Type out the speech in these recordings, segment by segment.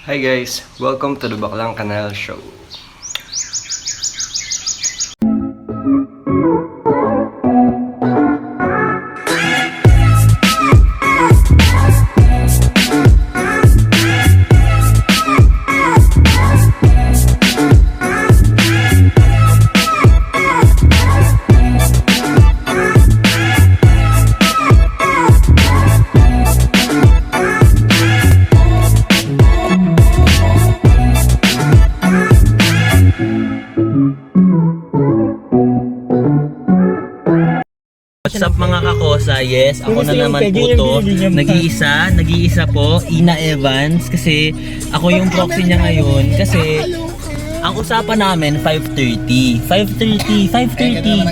Hi guys, welcome to the Baklang Canal Show. What's up mga kakosa? Yes, ako na naman po to. Nag-iisa po, Ina Evans. Kasi ako yung proxy niya ngayon. Kasi ang usapan namin 5:30.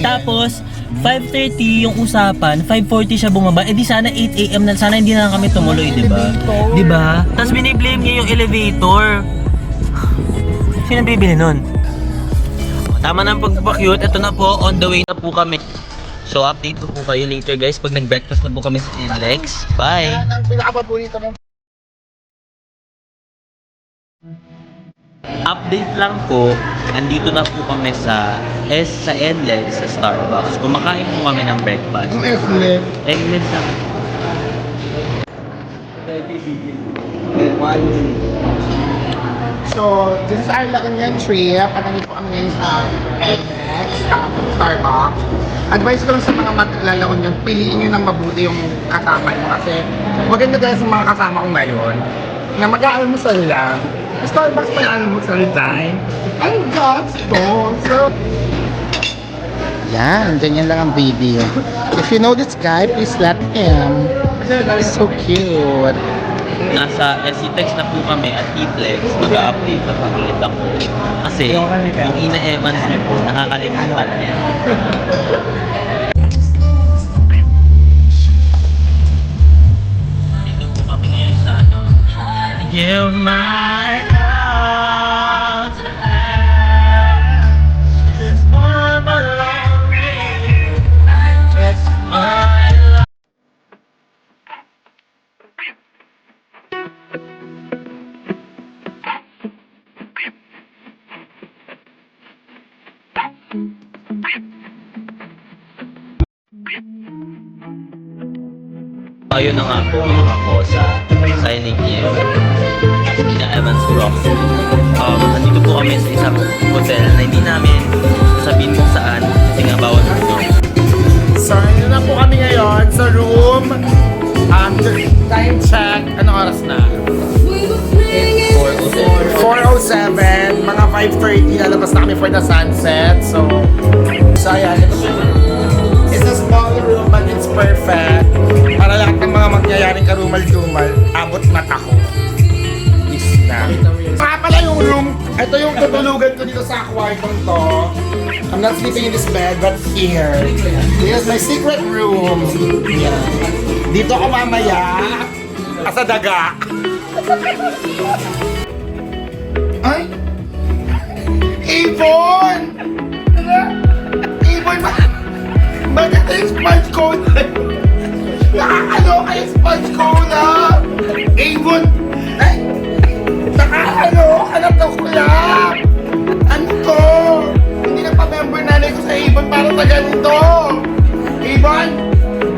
Tapos 5:30 yung usapan, 5:40 siya bumaba. Eh di sana 8 AM na, sana hindi na lang kami tumuloy, di ba? Di ba? Tapos biniblame niya yung elevator. Sino bibili nun? Tama na ang pagpapakyut. Ito na po, on the way na po kami. So update ko po kayo later guys pag nag-breakfast na po kami sa Inlex. Bye! Update lang po, andito na po kami sa Inlex sa Starbucks. Kumakain po kami ng breakfast. Eggless lang. So, this is our Lacanian trip. Nandito kami ngayon sa NX, Starbucks. Advice ko lang sa mga maglalaon yun, piliin nyo ng mabuti yung kasama nyo kasi maganda tayo sa mga kasama ko ngayon na mag-aalmusal lang. Starbucks may almusal time. Ang gusto! So, yan, ganyan lang ang video. If you know this guy, please let him. He's so cute. Nasa SCTEX na po kami at T-Flex. Mag-update na po ulit ako. Kasi yung Ina Evans niyo po, nakakalimutan niya. Dito po kami ngayon sa ano. Give my all to her. This one belongs to me. It's my love. Ayun na nga po ako sa signing niya Ina Evans Rock. Nandito po kami sa isang hotel na hindi namin sabihin kung saan kasi nga bawal ano. So, yun na po kami ngayon sa room. Time check. Anong oras na? 4:07. Mga 5:30 lalabas na kami for the sunset. So ayan. It's a small room but it's perfect. Para lahat ng mga mangyayaring karumal-dumal, abot mata ko. Is na. Kaya pala yung room, ito yung tutulugan ko dito sa kwartong to. I'm not sleeping in this bed, but here. Here's my secret room. Yeah. Dito ako mamaya. Sa daga. Ay! Ibon! Ibon! Bakit yung sponge cola? Nakakaloka yung sponge cola! Ibon! Ay! Nakakaloka na to kulap! Ano to? Hindi na pa-member nanay ko sa Ibon para sa ganito! Ibon!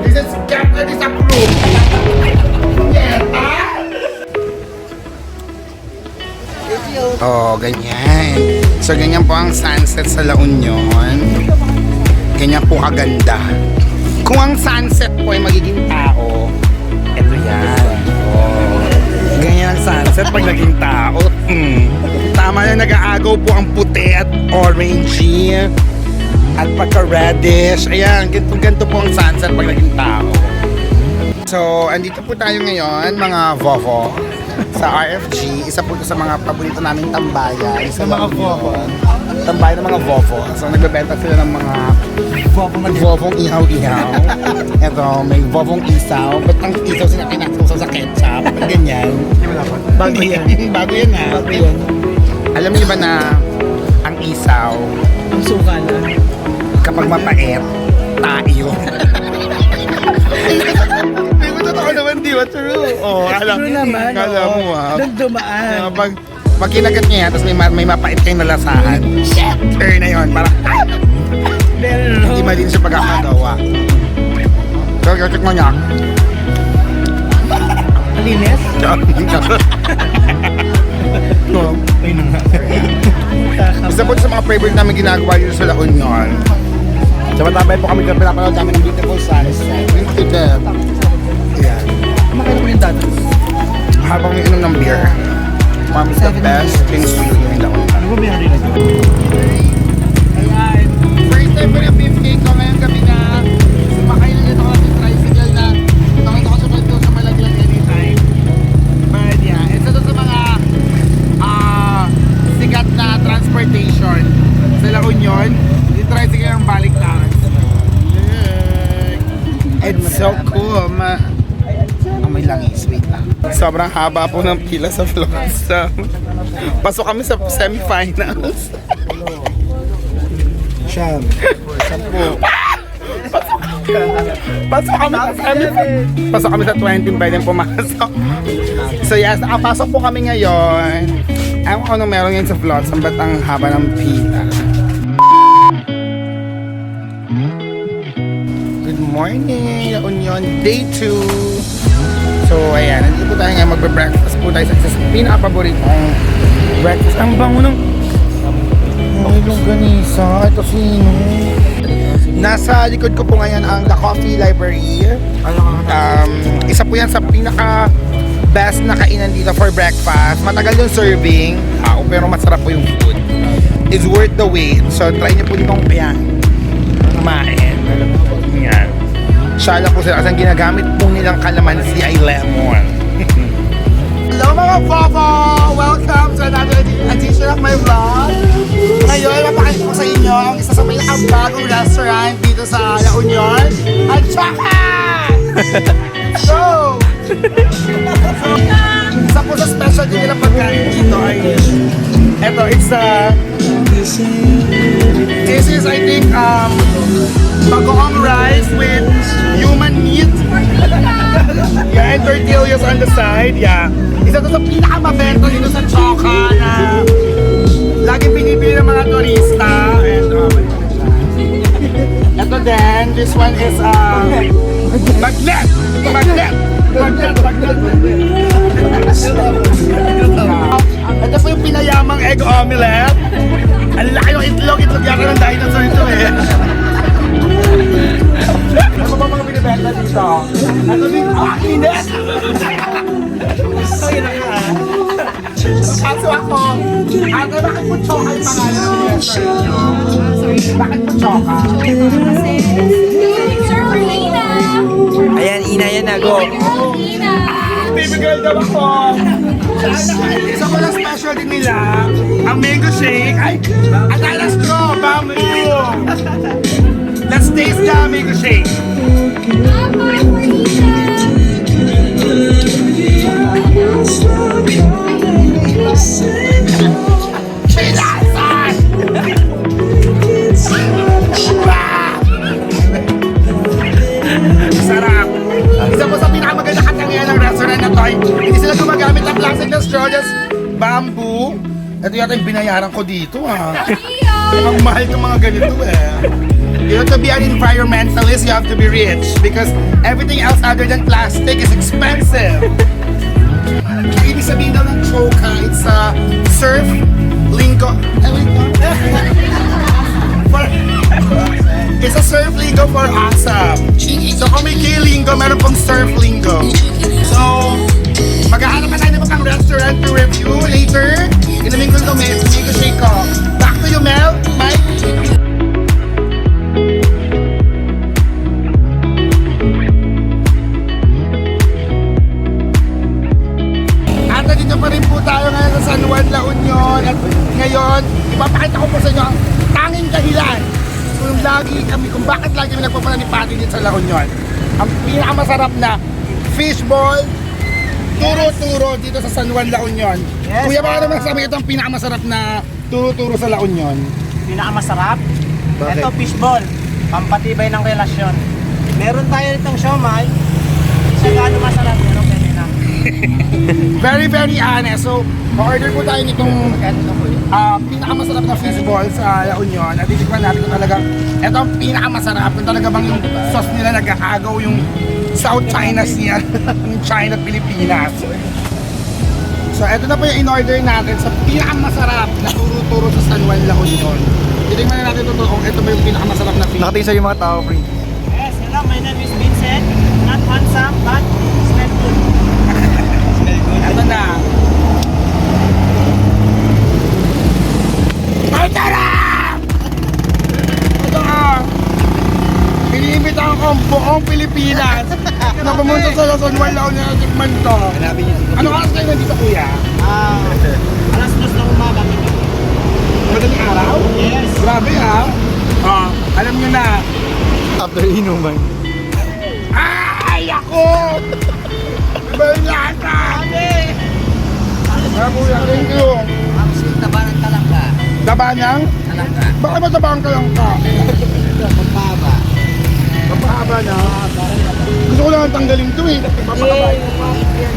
This is Captain Disapproved! Yeta! Oh, ganyan. So, ganyan po ang sunset sa La Union. Ganyan po kaganda. Kung ang sunset po ay magiging tao, eto yan. Oh, ganyan ang sunset pag naging tao. Tama na, nag-aagaw po ang puti at orangey at pagka-reddish. Ayan, ganito po ang sunset pag naging tao. So, andito po tayo ngayon, mga Vovo, sa RFG. Isa po ito sa mga paborito naming tambayan. Sa mga Vovo. Tambayan ng mga Vovo. So, nagbebenta sila ng mga Vovong ihaw-ihaw. Ito, may Vovong isaw. Ba't ang isaw sila kinaksusaw sa ketchup? Ganyan. Bago yan. Bago yan ha. Bago yan. Alam niyo ba na ang isaw, ang suka na, kapag mapait, tayo. Totoo naman, di Di ba true? Oh, alam, True naman. alam oo. mo ah. Doon dumaan. Pag kinagat niya yan, tapos may mapait kayong nalasahan. Shit! Na yun, parang Pero, hindi mali siya pagkakagawa. So, check mo niya. malinis. No. Isa po sa mga favorite namin ginagawa dito sa La Union. Sa Matabay po kami pinapanood namin ng beautiful sunset. Drink to death. Ayan. Kumakailan mo yung dati? Habang may inom ng beer. Mami the best things to do here in La Union. Ano ba may hari na dito? Ayan. First time ko na beef cake ko ngayong gabi na sumakay na dito ako sa tricycle na nakita ko sunod doon sa Malaglag anytime. But yeah, isa to sa mga sikat na transportation sa La Union. Yung tricycle ang baliktad. It's so cool. May langis, wait lang. Sobrang haba po ng pila sa floors. Pasok kami sa semifinals. Siyam. Sampo. Pasok kami sa Pasok kami sa 20, pwede pumasok. So yes, nakapasok po kami ngayon. Ewan ko anong meron ngayon sa vlog, saan ba't ang haba ng pila? Good morning, La Union, day 2. So ayan, nandito po tayo ngayon, magbe-breakfast po tayo sa pinaka-paboritong breakfast. Ang bango ng longganisa, ito sino? Nasa likod ko po ngayon ang The Coffee Library. Isa po yan sa pinaka best na kainan dito for breakfast. Matagal yung serving, pero masarap po yung food. It's worth the wait. So try niyo po dito kumain. Yan. Shala po sila kasi ang ginagamit po nilang kalamansi ay lemon. Hello mga Papa! Welcome to another edition of my vlog. Ngayon, mapakita ko sa inyo ang isa sa pinakabagong restaurant dito sa La Union. At Chaka! So, isa po sa specialty nila pagkain dito ay eto, this is I think bagoong rice with human meat. Yeah, and tortillas on the side. Yeah. Isa to sa pinakamabento dito sa Choka na laging pinipili ng mga turista. And ito din, this one is magnet! Ito po yung pinayamang egg omelette. Ang laki ng itlog yata ng dinosaur ito eh. Ano ba mga binibenta dito? Ano din? Init! Ay, naka. Kaso ako, bakit po Choka yung pangalan ng restaurant nyo? Bakit po Choka? Surfer Lina! Ayan, Ina yan na, go. Lina! Baby girl daw ako. Isa ko lang special din nila, ang mango shake. Ay, atala straw, bamboo. Let's taste the mango shake. Mama for Lina! Chilasan! Sarap! Isa po sa pinakamaganda katangian ng restaurant na to ay hindi sila gumagamit ng plastic na straw, just bamboo. Ito yata yung binayaran ko dito Ang mahal ng mga ganito eh. You know, to be an environmentalist, you have to be rich because everything else other than plastic is expensive. Ibig sabihin daw ng Choka, it's a surf lingo. It's a surf lingo for ASAP. So kung may K-lingo, meron pong surf lingo. So, maghahanap pa tayo ng pang restaurant to review later. Inumin ko ito, may shake ko. Back to you, Mel, Mike. At nandito pa rin po tayo ngayon sa San Juan, La Union. At ngayon, ipapakita ko po sa inyo ang tanging dahilan kung bakit lagi kami nagpapala ni Patty dito sa La Union. Ang pinakamasarap na fishball, turo-turo dito sa San Juan, La Union. Yes, Kuya, baka naman sabi ito ang pinakamasarap na turo-turo sa La Union. Pinakamasarap. Bakit? Ito, fishball. Pampatibay ng relasyon. Meron tayo nitong siomay. Isa gaano masarap. Meron Very, very honest. So, order po tayo nitong pinakamasarap na fishball sa La Union. At titikman natin kung talagang ito ang pinakamasarap. Kung talaga bang yung sauce nila nag-aagaw yung South China Sea, yung China at Pilipinas. So, ito na po yung in-order natin sa pinakamasarap na turo-turo sa San Juan, La Union. Titikman na natin kung ito ba yung pinakamasarap na fish. Nakatingin sa yung mga tao, friend. Yes, hello, my name is Vincent. Not handsome, but smell good. Ito na. Ang sarap! Ito nga. Iniimbitahan ko ang buong Pilipinas na pumunta sa San Juan, La Union na tikman to. Ano oras kayo nandito, kuya? Alas 2 na umaga. Madaling araw? Yes. Grabe ha? Alam nyo na. After inuman. Ay, ako! Banyata! Kuya, thank you. Taba ng talangka. Taba niyang? Talangka. Bakit matabang ka lang ka? Magpahaba. Mapahaba na. Gusto ko lang tanggalin to eh. Mapahaba.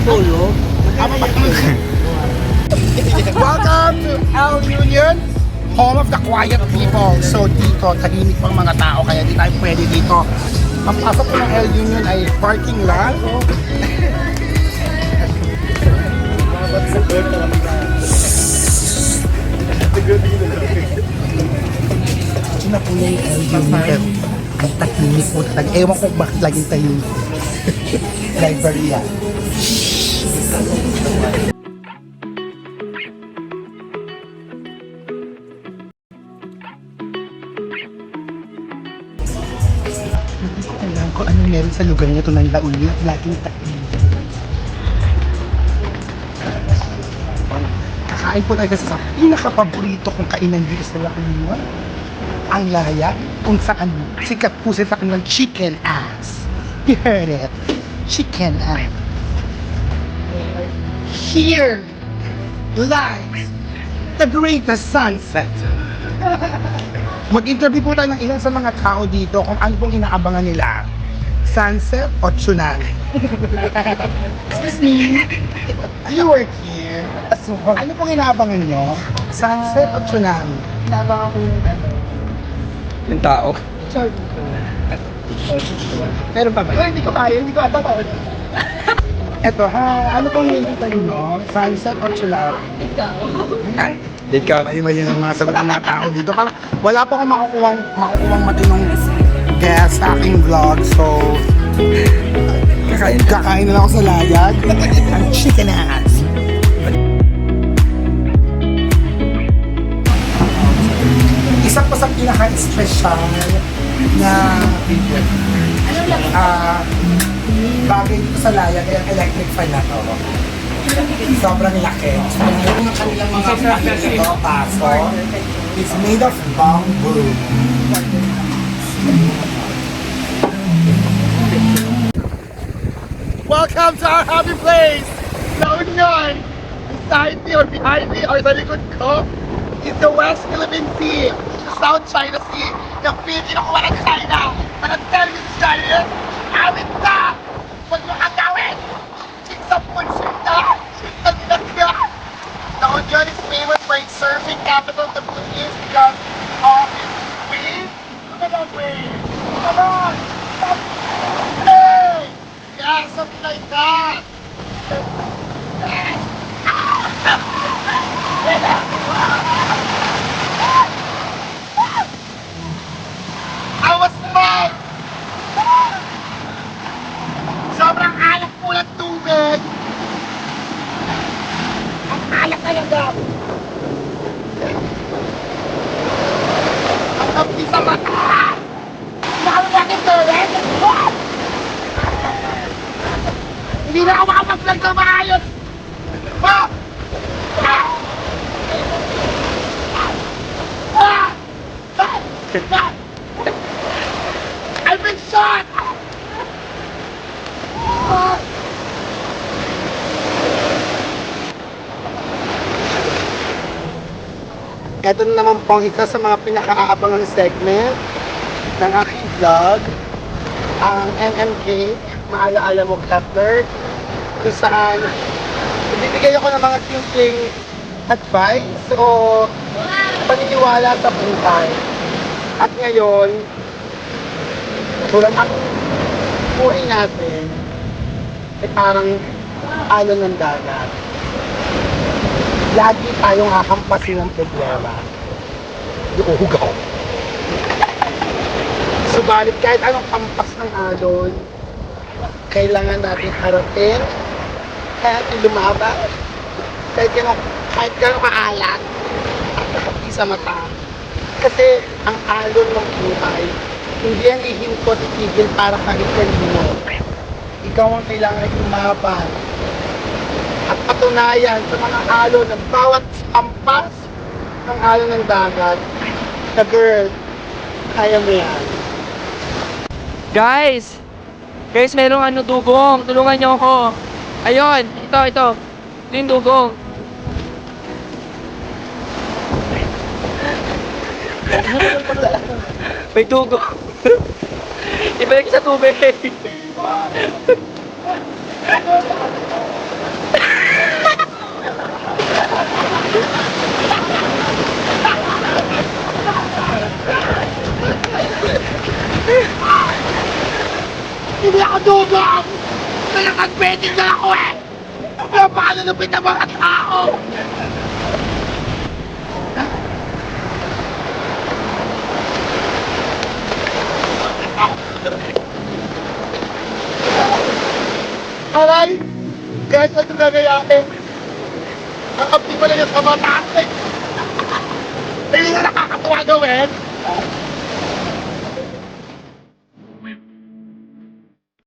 Tulo. Welcome to El Union, home of the quiet people. So dito, tahimik pang mga tao, kaya di tayo pwede dito. Ang pasok ko ng El Union ay parking lot. Ito na po yung El Union. Ang tahimik po talaga. Ewan ko bakit laging tahimik. Library yan. Hindi ko alam kung anong meron sa lugar niya ito ng La Union at laging tahimik. Kakain po tayo sa pinaka-paborito kong kainan dito sa La Union. Ang laya kung saan sikat po sa kanilang chicken ass. You heard it. Chicken ass. Here lies the greatest sunset. Mag-interview po tayo ng ilan sa mga tao dito kung ano pong inaabangan nila. Sunset o tsunami? Excuse me. You work here. Ano pong inaabangan nyo? Sunset o tsunami? Inaabangan ko Yung tao. Meron pa ba? Hindi ko kaya, hindi ko ata pa. Eto ha, ano pong hinihintay nyo? Sunset o tsunami? Date ka. Ay, may yung mga sagot ng mga tao dito. Parang wala pa akong makukuhang matinong guest sa aking vlog. So, kakain na lang ako sa layag. Ang chicken ass. Isa pa sa pinaka-special na bagay dito sa layag ay ang electric fan na to. Sobrang laki. So, yung kanilang mga fan dito, paso, it's made of bamboo. Welcome to our happy place! La Union! Beside me or behind me or sa likod ko is the West Philippine Sea, the South China Sea, the pinakakuha ng China. But I'm telling you, China, amin na! Huwag mo kagawin! Sa punsin na! Sa tinagya! La Union is famous for its surfing capital of the Philippines because of its wave. Look at that wave! Come on! Stop! Hey! Yeah, something like that! I was mad! Sobrang alat po ng tubig! Ang alat talaga! Ang kapti sa mata! Nakalagay ito rin! Hindi na ako makapag-vlog na maayos! Ah! Ah! Ah! Ah! I've been shot! Ah! Ito na naman pong isa sa mga pinaka-aabangang segment ng aking vlog. Ang MMK, maalaala mo, Kepler. kung saan bibigay ako ng mga simpleng advice o paniniwala sa buhay. At ngayon, tulad ang buhay natin ay parang alon ng dagat. Lagi tayong hahampasin ng problema. Uhugaw. Subalit kahit anong hampas ng alon, kailangan natin harapin, kaya natin lumaban, kahit gano'ng kaalat at nakapti sa mata. Kasi ang alon ng buhay, hindi yan ihinto at itigil para kahit kanino. Ikaw ang kailangan lumaban at patunayan sa mga alon ng bawat ampas ng alon ng dagat na girl, kaya mo yan. Guys, merong dugong. Tulungan niyo ako. Ayun, ito. Ito yung dugong. May dugong. Ibalik sa tubig. Hindi ako dugong! Nalakagbetin na ako eh! Paano lupit ang mga tao? Aray! Kahit ano nangyayari, ang kapti mo na yung sa mataas eh! Hindi na nakakatuwa gawin!